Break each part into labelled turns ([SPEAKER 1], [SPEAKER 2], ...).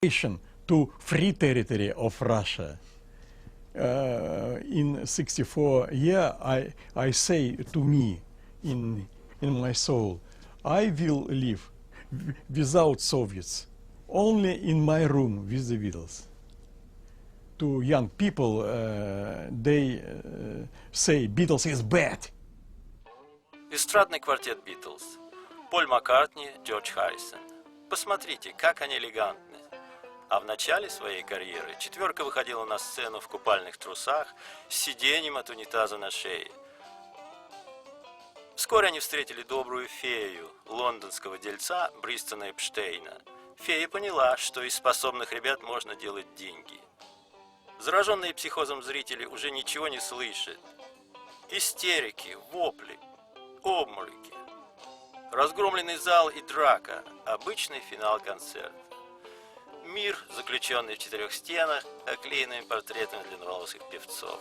[SPEAKER 1] to free territory of Russia. In '64 year, I say to me in my soul, I will live without Soviets, only in my room with the Beatles. To young people, they say Beatles is bad.
[SPEAKER 2] Эстрадный квартет Битлз. Поль Маккартни, Джордж Харрисон. Посмотрите, как они элегантны. А в начале своей карьеры четверка выходила на сцену в купальных трусах с сиденьем от унитаза на шее. Вскоре они встретили добрую фею, лондонского дельца Бристона Эпштейна. Фея поняла, что из способных ребят можно делать деньги. Зараженные психозом зрители уже ничего не слышат. Истерики, вопли, обмороки. Разгромленный зал и драка – обычный финал концерта. Мир, заключенный в четырех стенах, оклеенными портретами длинноволосых певцов.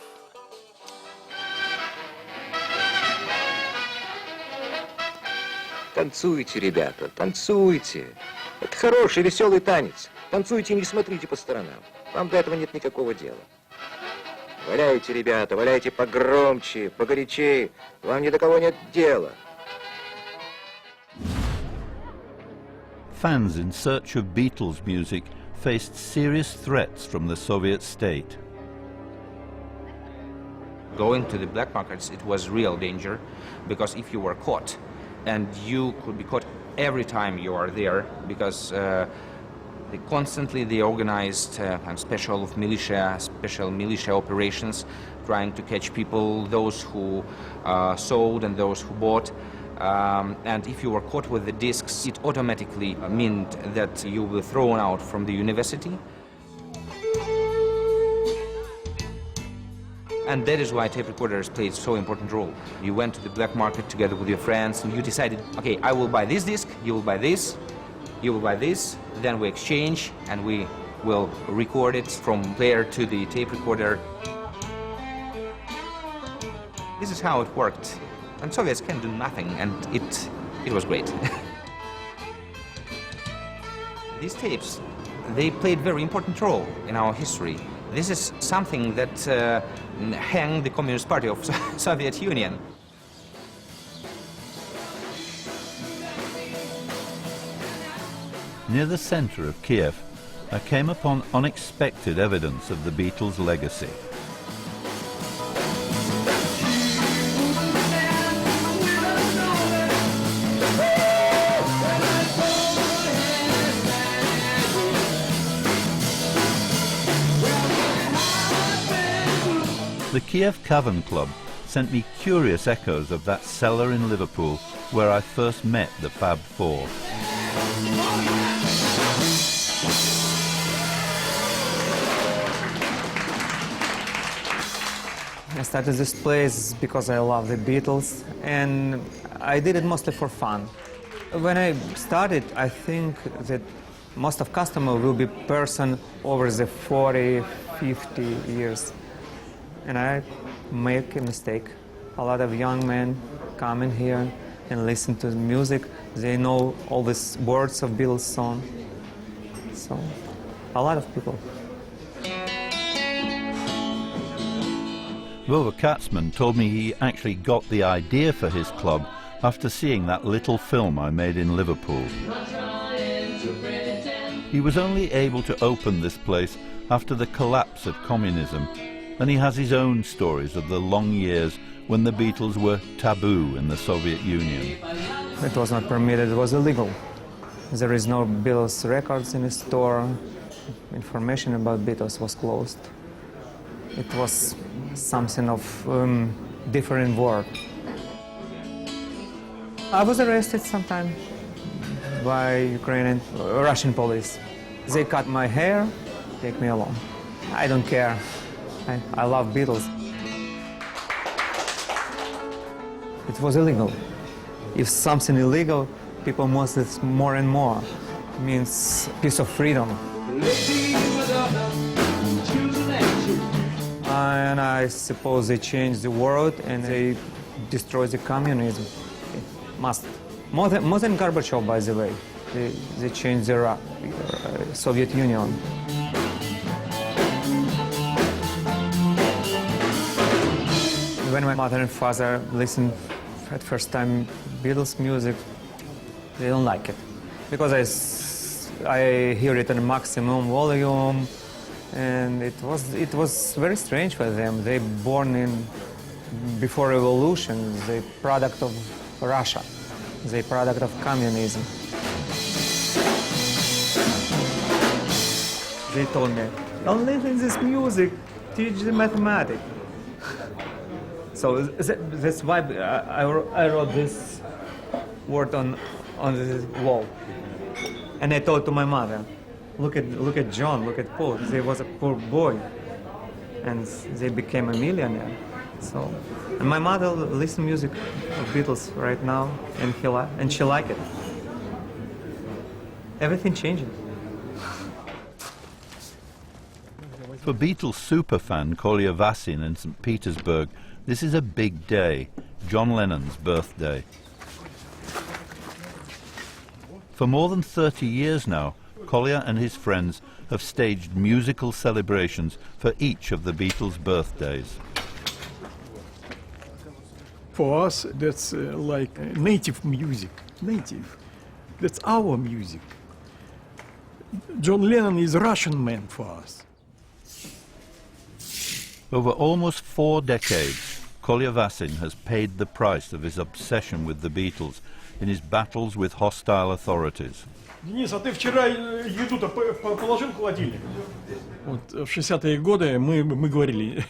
[SPEAKER 3] Танцуйте, ребята, танцуйте. Это хороший, веселый танец. Танцуйте и не смотрите по сторонам. Вам до этого нет никакого дела. Валяйте, ребята, валяйте погромче, погорячее. Вам ни до кого нет дела.
[SPEAKER 4] Fans in search of Beatles music faced serious threats from the Soviet state.
[SPEAKER 5] Going to the black markets, it was real danger, because if you were caught, and you could be caught every time you are there, because they organized special militia operations, trying to catch people, those who sold and those who bought. And if you were caught with the discs, it automatically meant that you were thrown out from the university. And that is why tape recorders played so important role. You went to the black market together with your friends and you decided, okay, I will buy this disc, you will buy this, you will buy this, then we exchange and we will record it from player to the tape recorder. This is how it worked. And Soviets can do nothing, and it was great. These tapes, they played very important role in our history. This is something that hanged the Communist Party of Soviet Union.
[SPEAKER 4] Near the center of Kiev, I came upon unexpected evidence of the Beatles' legacy. The Kiev Cavern Club sent me curious echoes of that cellar in Liverpool where I first met the Fab Four.
[SPEAKER 6] I started this place because I love the Beatles, and I did it mostly for fun. When I started, I think that most of customer will be person over the 40, 50 years. And I make a mistake. A lot of young men come in here and listen to the music. They know all these words of Beatles song. So, a lot of people.
[SPEAKER 4] Rover Katzman told me he actually got the idea for his club after seeing that little film I made in Liverpool. He was only able to open this place after the collapse of communism, and he has his own stories of the long years when the Beatles were taboo in the Soviet Union.
[SPEAKER 6] It was not permitted, it was illegal. There is no Beatles records in the store. Information about Beatles was closed. It was something of different world. I was arrested sometime by Ukrainian, Russian police. They cut my hair, take me along. I don't care. I love Beatles. It was illegal. If something illegal, people want it more and more. It means piece of freedom. And I suppose they changed the world and they destroyed the communism. It must. More than Gorbachev, by the way. they changed the Soviet Union. When my mother and father listened at first time Beatles music, they don't like it because I hear it in maximum volume, and it was very strange for them. They born in before revolution, the product of Russia, the product of communism. They told me, don't listen to this music, teach the mathematics. So that's why I wrote this word on the wall. And I told to my mother, look at John, look at Paul. He was a poor boy, and they became a millionaire. So, and my mother listens music of Beatles right now, and she like it. Everything changing.
[SPEAKER 4] For Beatles superfan Kolya Vasin in St. Petersburg, this is a big day, John Lennon's birthday. For more than 30 years now, Kolya and his friends have staged musical celebrations for each of the Beatles' birthdays.
[SPEAKER 1] For us, that's like native music, native. That's our music. John Lennon is a Russian man for us.
[SPEAKER 4] Over almost 4 decades, Kolya Vasin has paid the price of his obsession with the Beatles in his battles with hostile authorities.
[SPEAKER 1] Денис, а ты вчера еду-то положил в холодильник? Вот в 60-е годы мы говорили,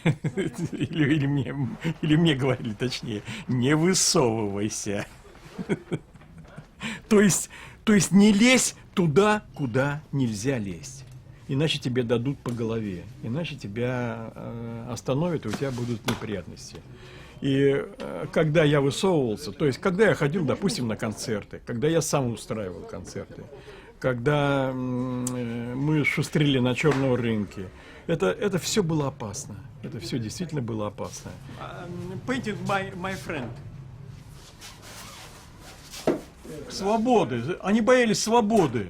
[SPEAKER 1] или мне говорили, точнее, не высовывайся. То есть не лезь туда, куда нельзя лезть. Иначе тебе дадут по голове, иначе тебя остановят, и у тебя будут неприятности. И когда я высовывался, то есть когда я ходил, допустим, на концерты, когда я сам устраивал концерты, когда мы шустрили на черном рынке, это все было опасно. Это все действительно было опасно. Painted my friend. Свободы. Они боялись свободы.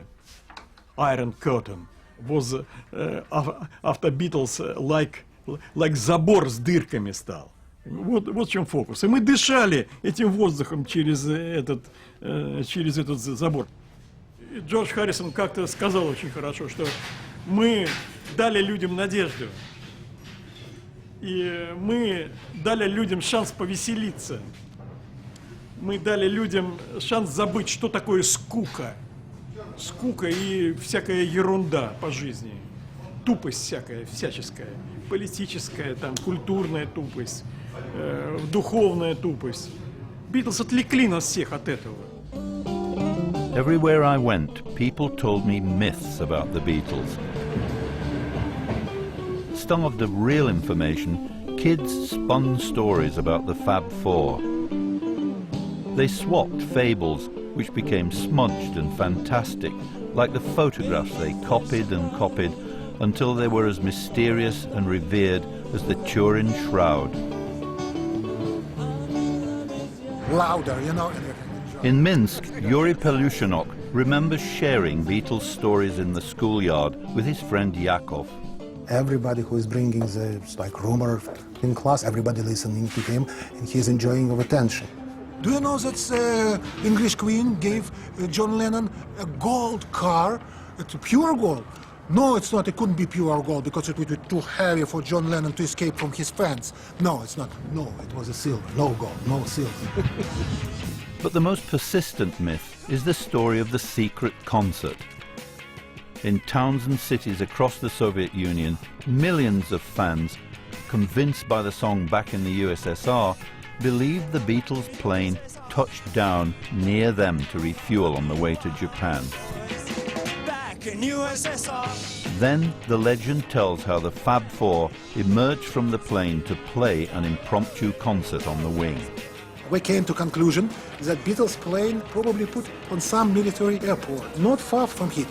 [SPEAKER 1] Iron Curtain was after Beatles like забор с дырками стал. Вот в чем фокус. И мы дышали этим воздухом через этот забор. И Джордж Харрисон как-то сказал очень хорошо, что мы дали людям надежду. И мы дали людям шанс повеселиться. Мы дали людям шанс забыть, что такое скука. Скука и всякая ерунда по жизни. Тупость всякая, всяческая. Политическая, там, культурная тупость, духовная тупость. Битлз отвлекли нас всех от этого.
[SPEAKER 4] Everywhere I went, people told me myths about the Beatles. Starved of real information, kids spun stories about the Fab Four. They swapped fables, which became smudged and fantastic, like the photographs they copied and copied, until they were as mysterious and revered as the Turin Shroud.
[SPEAKER 7] Louder, you know.
[SPEAKER 4] In Minsk, Yuri Pelushinok remembers sharing Beatles stories in the schoolyard with his friend Yakov.
[SPEAKER 7] Everybody who is bringing the rumor in class, everybody listening to him, and he's enjoying of attention. Do you know that English Queen gave John Lennon a gold car? It's pure gold. No, it's not. It couldn't be pure gold because it would be too heavy for John Lennon to escape from his fans. No, it's not. No, it was a silver. No gold, no silver.
[SPEAKER 4] But the most persistent myth is the story of the secret concert. In towns and cities across the Soviet Union, millions of fans, convinced by the song Back in the USSR, believed the Beatles' plane touched down near them to refuel on the way to Japan. Then the legend tells how the Fab Four emerged from the plane to play an impromptu concert on the wing.
[SPEAKER 7] We came to conclusion that Beatles plane probably put on some military airport, not far from here.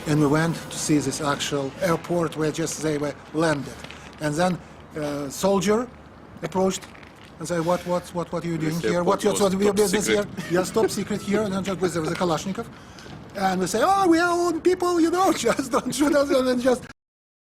[SPEAKER 7] And we went to see this actual airport where just they were landed. And then soldier approached and said, what are you doing here? What's your business here? Yeah, top secret here. And then with the Kalashnikov. And we say, oh, we are own people, you know, just don't shoot us, and then just